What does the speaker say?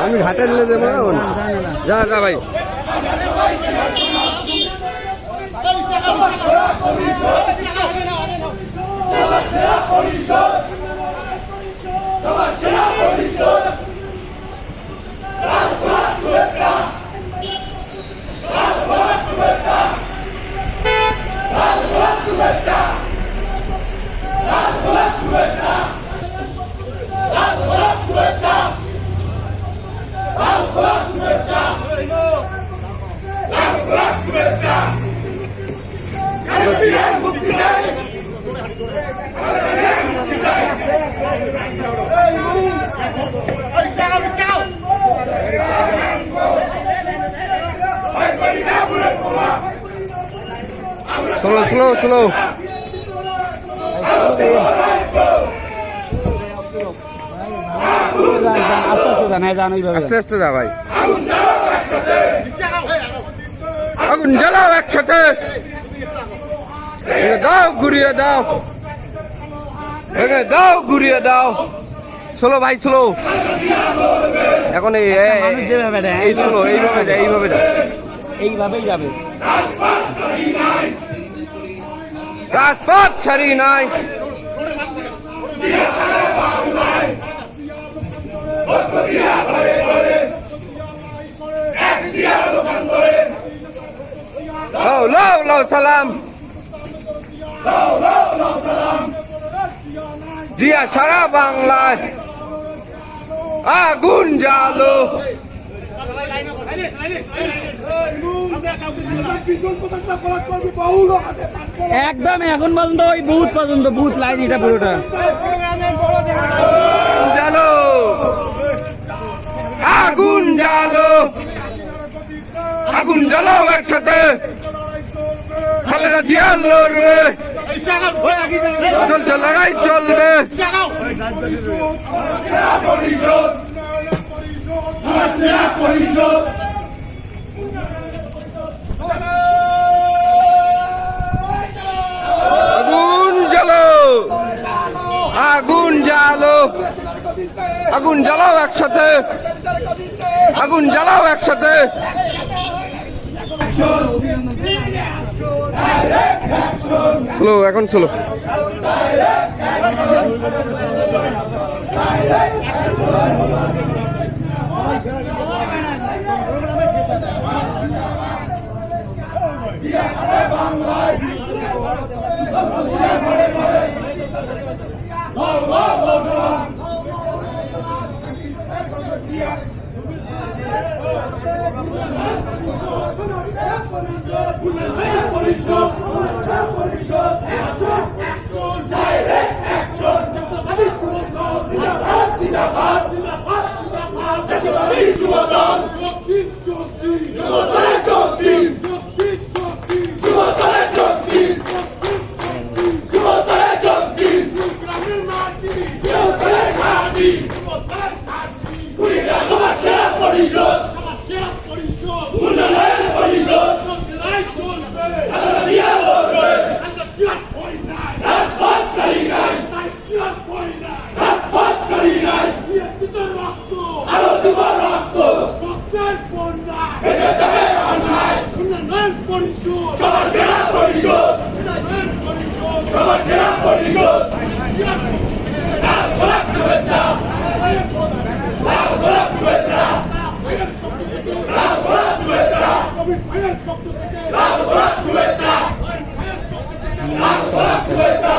আমি ঘাটে নিলে যাবো না, যা যা ভাই। স্লো স্লো স্লো, আস্তে আস্তে যা ভাই। আগুন জ্বালাও একসাথে, দাও ঘুরিয়ে দাও, দাও ঘুরিয়ে দাও। স্লো ভাই স্লো, এখন এই স্লো, এইভাবে যায়, এইভাবে যায়, এইভাবেই যাবে। রাজপথ ছাড়ি নাই, লাও লাও সালাম, জিয়া সারা বাংলায় আগুন জ্বালো। একদম এখন পর্যন্ত ওই বুথ পর্যন্ত, বুথ লাইন এটা পুরোটা জ্বালো, আগুন জ্বালো, আগুন জ্বালাও একসাথে। খালেদা জিয়া লড়বে, চলছে লড়াই চলবে। আগুন জ্বালো, আগুন জ্বালো, আগুন জ্বালাও একসাথে, আগুন জ্বালাও একসাথে। স্লো, এখন স্লো। শুভেচ্ছা